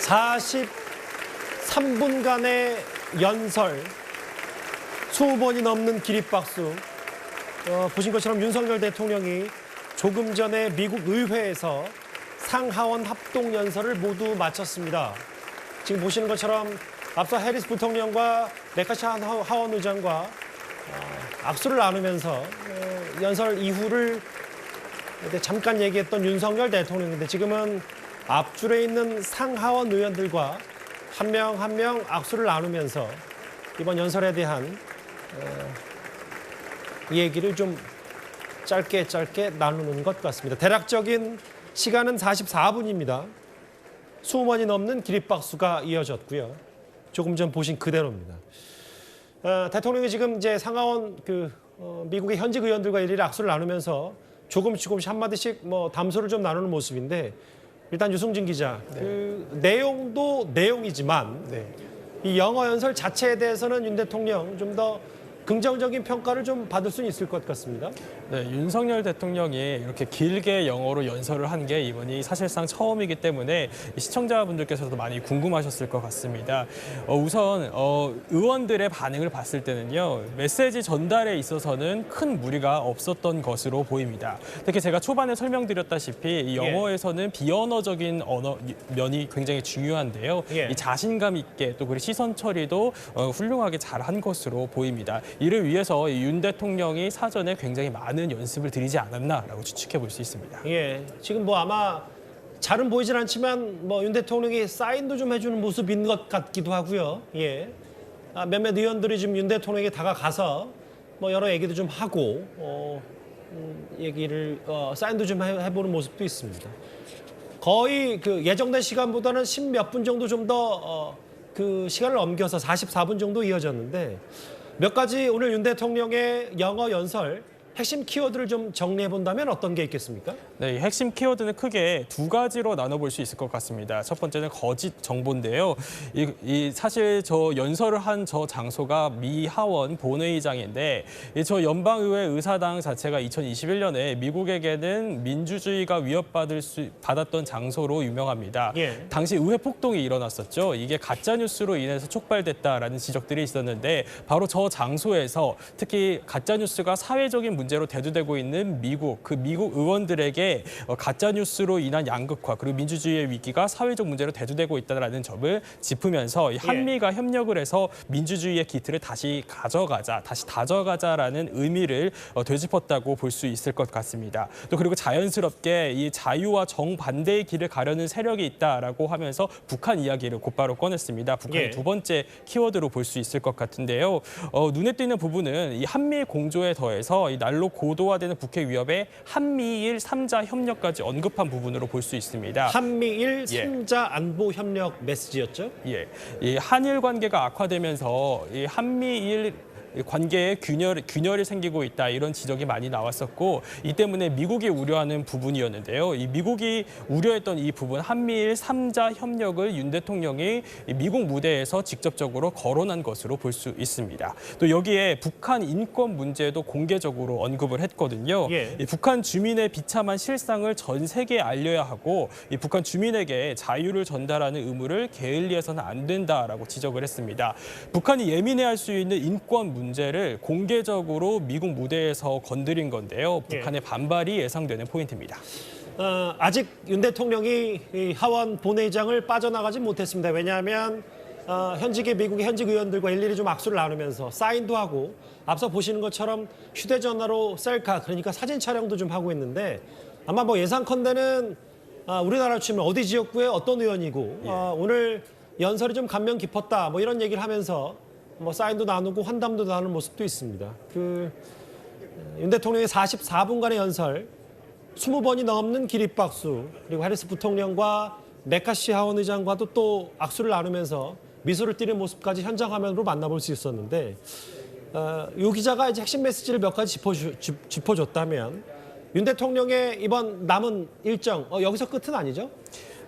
43분간의 연설, 20번이 넘는 기립박수. 보신 것처럼 윤석열 대통령이 조금 전에 미국 의회에서 상하원 합동 연설을 모두 마쳤습니다. 지금 보시는 것처럼 앞서 해리스 부통령과 메카시 하원 의장과 악수를 나누면서 연설 이후를 잠깐 얘기했던 윤석열 대통령인데, 지금은 앞줄에 있는 상하원 의원들과 한 명 한 명 악수를 나누면서 이번 연설에 대한 얘기를 좀 짧게 나누는 것 같습니다. 대략적인 시간은 44분입니다. 20번이 넘는 기립박수가 이어졌고요. 조금 전 보신 그대로입니다. 대통령이 지금 이제 상하원 미국의 현직 의원들과 일일이 악수를 나누면서 조금씩 한마디씩 담소를 좀 나누는 모습인데, 일단 유승진 기자, 내용도 내용이지만 이 영어 연설 자체에 대해서는 윤 대통령 좀 더 긍정적인 평가를 좀 받을 수는 있을 것 같습니다. 네, 윤석열 대통령이 이렇게 길게 영어로 연설을 한 게 이번이 사실상 처음이기 때문에 시청자분들께서도 많이 궁금하셨을 것 같습니다. 우선 의원들의 반응을 봤을 때는요, 메시지 전달에 있어서는 큰 무리가 없었던 것으로 보입니다. 특히 제가 초반에 설명드렸다시피 이 영어에서는 비언어적인 언어 면이 굉장히 중요한데요. 이 자신감 있게 또 그리고 시선 처리도 훌륭하게 잘한 것으로 보입니다. 이를 위해서 윤 대통령이 사전에 굉장히 많은 연습을 들이지 않았나라고 추측해 볼 수 있습니다. 예, 지금 아마 잘은 보이진 않지만 윤 대통령이 사인도 좀 해주는 모습인 것 같기도 하고요. 예, 몇몇 의원들이 지금 윤 대통령에게 다가가서 여러 얘기도 좀 하고 얘기를 사인도 좀 해보는 모습도 있습니다. 거의 예정된 시간보다는 10몇 분 정도 좀 더 그 시간을 넘겨서 44분 정도 이어졌는데, 몇 가지 오늘 윤 대통령의 영어 연설 핵심 키워드를 좀 정리해 본다면 어떤 게 있겠습니까? 네, 핵심 키워드는 크게 두 가지로 나눠볼 수 있을 것 같습니다. 첫 번째는 거짓 정보인데요. 사실 저 연설을 한 저 장소가 미 하원 본회의장인데, 저 연방의회 의사당 자체가 2021년에 미국에게는 민주주의가 받았던 장소로 유명합니다. 당시 의회 폭동이 일어났었죠. 이게 가짜 뉴스로 인해서 촉발됐다라는 지적들이 있었는데, 바로 저 장소에서 특히 가짜 뉴스가 사회적인 문제로 대두되고 있는 미국 의원들에게 가짜 뉴스로 인한 양극화 그리고 민주주의의 위기가 사회적 문제로 대두되고 있다는 점을 짚으면서 한미가 협력을 해서 민주주의의 기틀을 다시 다져가자라는 의미를 되짚었다고 볼 수 있을 것 같습니다. 또 그리고 자연스럽게 이 자유와 정반대의 길을 가려는 세력이 있다라고 하면서 북한 이야기를 곧바로 꺼냈습니다. 북한의 두 번째 키워드로 볼 수 있을 것 같은데요. 눈에 띄는 부분은 이 한미 공조에 더해서 이 날로 고도화되는 북핵 위협에 한미일 3자 협력까지 언급한 부분으로 볼 수 있습니다. 한미일 3자 안보 협력 메시지였죠? 예, 이 한일 관계가 악화되면서 이 한미일 관계에 균열이 생기고 있다, 이런 지적이 많이 나왔었고, 이 때문에 미국이 우려하는 부분이었는데요. 이 미국이 우려했던 이 부분, 한미일 3자 협력을 윤 대통령이 미국 무대에서 직접적으로 거론한 것으로 볼 수 있습니다. 또 여기에 북한 인권 문제도 공개적으로 언급을 했거든요. 이 북한 주민의 비참한 실상을 전 세계에 알려야 하고, 이 북한 주민에게 자유를 전달하는 의무를 게을리해서는 안 된다라고 지적을 했습니다. 북한이 예민해할 수 있는 인권 문제를 공개적으로 미국 무대에서 건드린 건데요. 북한의 반발이 예상되는 포인트입니다. 아직 윤 대통령이 이 하원 본회의장을 빠져나가지 못했습니다. 왜냐하면 미국의 현직 의원들과 일일이 좀 악수를 나누면서 사인도 하고, 앞서 보시는 것처럼 휴대전화로 셀카, 그러니까 사진 촬영도 좀 하고 있는데, 아마 예상컨대는 우리나라 치면 어디 지역구에 어떤 의원이고 오늘 연설이 좀 감명 깊었다, 이런 얘기를 하면서 사인도 나누고 환담도 나누는 모습도 있습니다. 윤 대통령의 44분간의 연설, 20번이 넘는 기립박수, 그리고 해리스 부통령과 메카시 하원 의장과도 또 악수를 나누면서 미소를 띠는 모습까지 현장 화면으로 만나볼 수 있었는데, 요 기자가 이제 핵심 메시지를 몇 가지 짚어줬다면, 윤 대통령의 이번 남은 일정, 여기서 끝은 아니죠?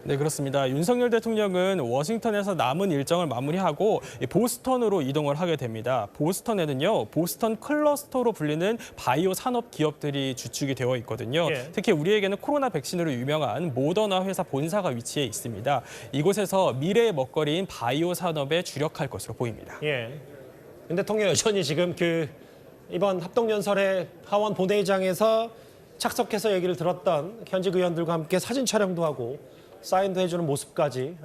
네, 그렇습니다. 윤석열 대통령은 워싱턴에서 남은 일정을 마무리하고 보스턴으로 이동을 하게 됩니다. 보스턴에는요, 보스턴 클러스터로 불리는 바이오 산업 기업들이 주축이 되어 있거든요. 예. 특히 우리에게는 코로나 백신으로 유명한 모더나 회사 본사가 위치해 있습니다. 이곳에서 미래의 먹거리인 바이오 산업에 주력할 것으로 보입니다. 예. 윤 대통령 여전히 지금 이번 합동연설의 하원 본회의장에서 착석해서 얘기를 들었던 현직 의원들과 함께 사진 촬영도 하고 사인도 해주는 모습까지